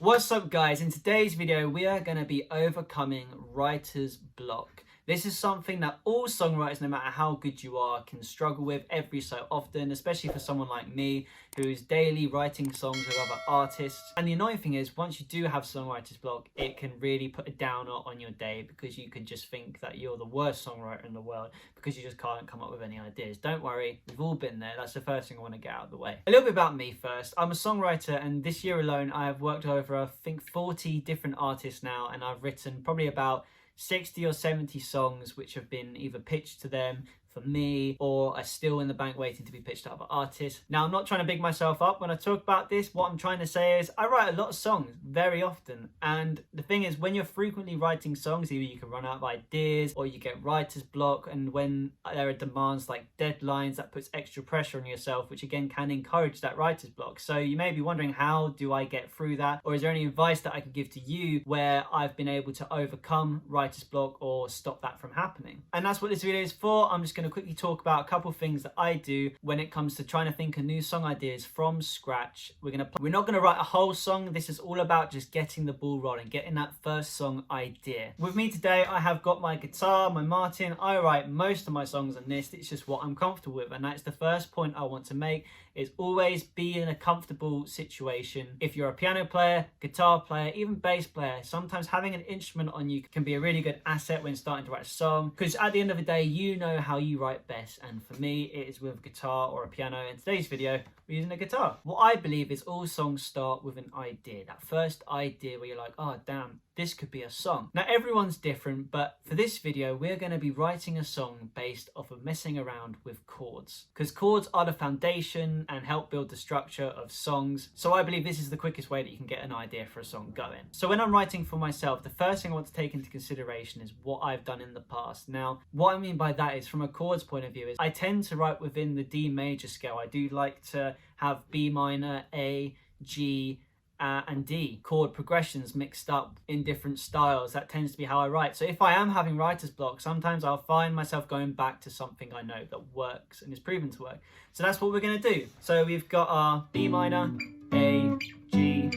What's up guys, in today's video we are going to be overcoming writer's block. This is something that all songwriters, no matter how good you are, can struggle with every so often, especially for someone like me who's daily writing songs with other artists. And the annoying thing is, once you do have songwriter's block, it can really put a downer on your day because you can just think that you're the worst songwriter in the world because you just can't come up with any ideas. Don't worry, we've all been there. That's the first thing I want to get out of the way. A little bit about me first. I'm a songwriter, and this year alone I have worked over I think 40 different artists now, and I've written probably about 60 or 70 songs which have been either pitched to them for me or are still in the bank waiting to be pitched to other artists. Now, I'm not trying to big myself up when I talk about this. What I'm trying to say is I write a lot of songs very often, and the thing is, when you're frequently writing songs, either you can run out of ideas or you get writer's block, and when there are demands like deadlines, that puts extra pressure on yourself, which again can encourage that writer's block. So you may be wondering, how do I get through that? Or is there any advice that I can give to you where I've been able to overcome writer's block or stop that from happening? And that's what this video is for. I'm just going to quickly talk about a couple of things that I do when it comes to trying to think of new song ideas from scratch. We're not going to write a whole song. This is all about just getting the ball rolling, getting that first song idea. With me today, I have got my guitar, my Martin. I write most of my songs on this. It's just what I'm comfortable with, and that's the first point I want to make, is always be in a comfortable situation. If you're a piano player, guitar player, even bass player, sometimes having an instrument on you can be a really good asset when starting to write a song, because at the end of the day, you know how you write best, and for me it is with a guitar or a piano. In today's video we're using a guitar. What I believe is all songs start with an idea, that first idea where you're like, oh damn, this could be a song. Now everyone's different, but for this video we're going to be writing a song based off of messing around with chords, because chords are the foundation and help build the structure of songs. So I believe this is the quickest way that you can get an idea for a song going. So when I'm writing for myself, the first thing I want to take into consideration is what I've done in the past. Now what I mean by that is, from a chords point of view, is I tend to write within the D major scale. I do like to have B minor, A, G, and D chord progressions mixed up in different styles. That tends to be how I write. So if I am having writer's block, sometimes I'll find myself going back to something I know that works and is proven to work. So that's what we're going to do. So we've got our B minor, A, G,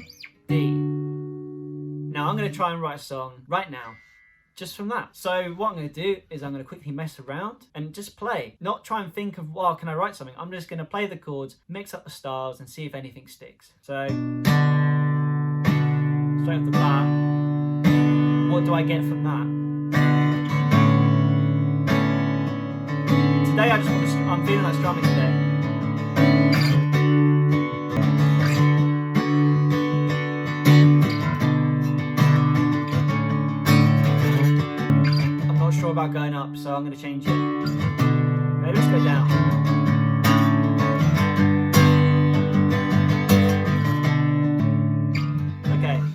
D. Now I'm going to try and write a song right now just from that. So what I'm going to do is I'm going to quickly mess around and just play, not try and think of, well, can I write something? I'm just going to play the chords, mix up the styles, and see if anything sticks. So straight off the bat, what do I get from that? Today I'm feeling like strumming today. I'm not sure about going up, so I'm going to change it. Maybe let's go down.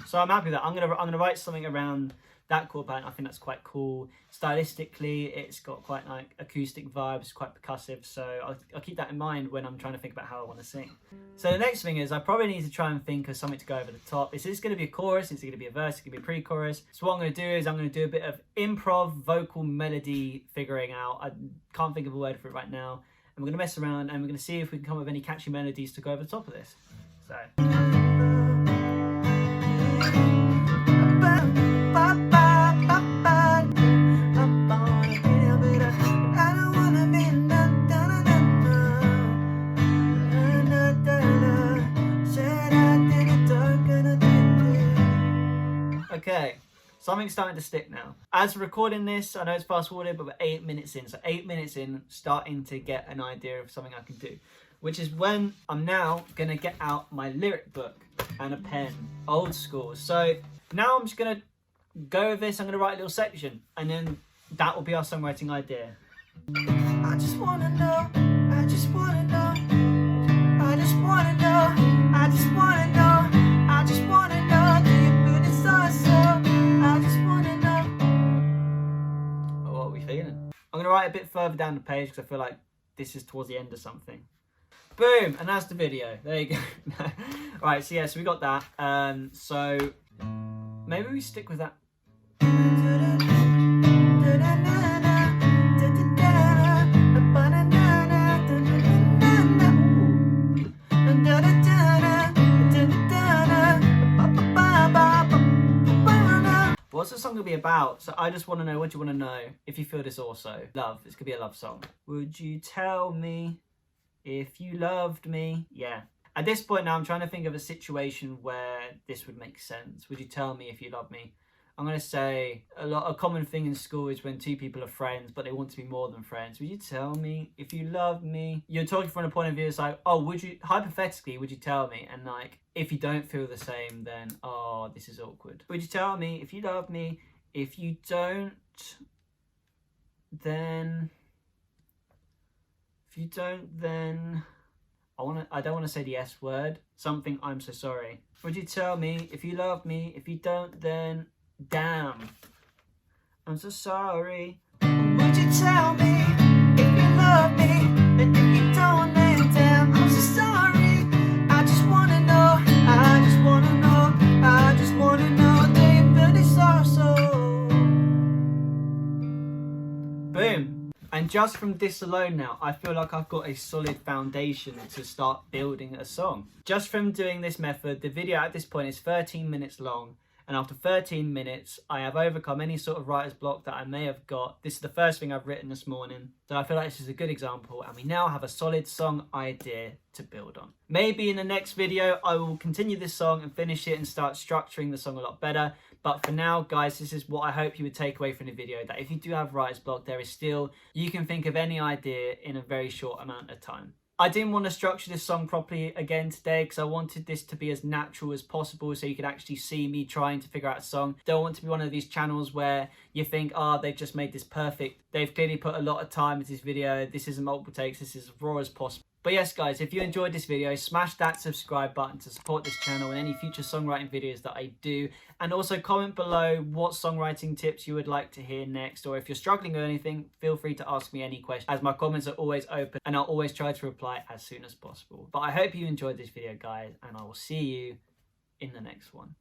So I'm happy with that. I'm gonna write something around that chord pattern. I think that's quite cool. Stylistically, it's got quite like acoustic vibes, it's quite percussive. So I'll keep that in mind when I'm trying to think about how I want to sing. So the next thing is, I probably need to try and think of something to go over the top. Is this going to be a chorus? Is it going to be a verse? Is it going to be a pre-chorus? So what I'm going to do is I'm going to do a bit of improv vocal melody figuring out. I can't think of a word for it right now. And we're going to mess around and we're going to see if we can come up with any catchy melodies to go over the top of this. So. Okay, something's starting to stick now. As recording this, I know it's fast forwarded, but we're 8 minutes in. So 8 minutes in, starting to get an idea of something I can do, which is when I'm now going to get out my lyric book and a pen, old school. So now I'm just going to go with this. I'm going to write a little section, and then that will be our songwriting idea. I just want to know, I just want to know, I just want to know, I just want to know, I just want to know, do you feel this also? I just want to know. Oh, what are we feeling? I'm going to write a bit further down the page because I feel like this is towards the end of something. Boom, and that's the video. There you go. Right, so yeah, so we got that. So maybe we stick with that. What's the song gonna be about? So I just want to know, what do you want to know? If you feel this also. Love, it's gonna be a love song. Would you tell me if you loved me? Yeah. At this point now, I'm trying to think of a situation where this would make sense. Would you tell me if you love me? I'm going to say a common thing in school is when two people are friends, but they want to be more than friends. Would you tell me if you love me? You're talking from a point of view, it's like, oh, hypothetically, would you tell me? And like, if you don't feel the same, then, oh, this is awkward. Would you tell me if you love me? If you don't, then... If you don't, then... I don't want to say the S word. Something, I'm so sorry. Would you tell me if you love me? If you don't, then... Damn. I'm so sorry. Would you tell me if you love me? And if you don't, then damn, I'm so sorry. I just wanna know, I just wanna know, I just wanna know that you feel this also. Boom. And just from this alone now, I feel like I've got a solid foundation to start building a song. Just from doing this method, the video at this point is 13 minutes long. And after 13 minutes, I have overcome any sort of writer's block that I may have got. This is the first thing I've written this morning. So I feel like this is a good example. And we now have a solid song idea to build on. Maybe in the next video, I will continue this song and finish it and start structuring the song a lot better. But for now, guys, this is what I hope you would take away from the video. That if you do have writer's block, there is still, you can think of any idea in a very short amount of time. I didn't want to structure this song properly again today because I wanted this to be as natural as possible so you could actually see me trying to figure out a song. Don't want to be one of these channels where you think, oh, they've just made this perfect. They've clearly put a lot of time into this video. This isn't multiple takes. This is as raw as possible. But yes, guys, if you enjoyed this video, smash that subscribe button to support this channel and any future songwriting videos that I do. And also comment below what songwriting tips you would like to hear next. Or if you're struggling with anything, feel free to ask me any questions, as my comments are always open and I'll always try to reply as soon as possible. But I hope you enjoyed this video, guys, and I will see you in the next one.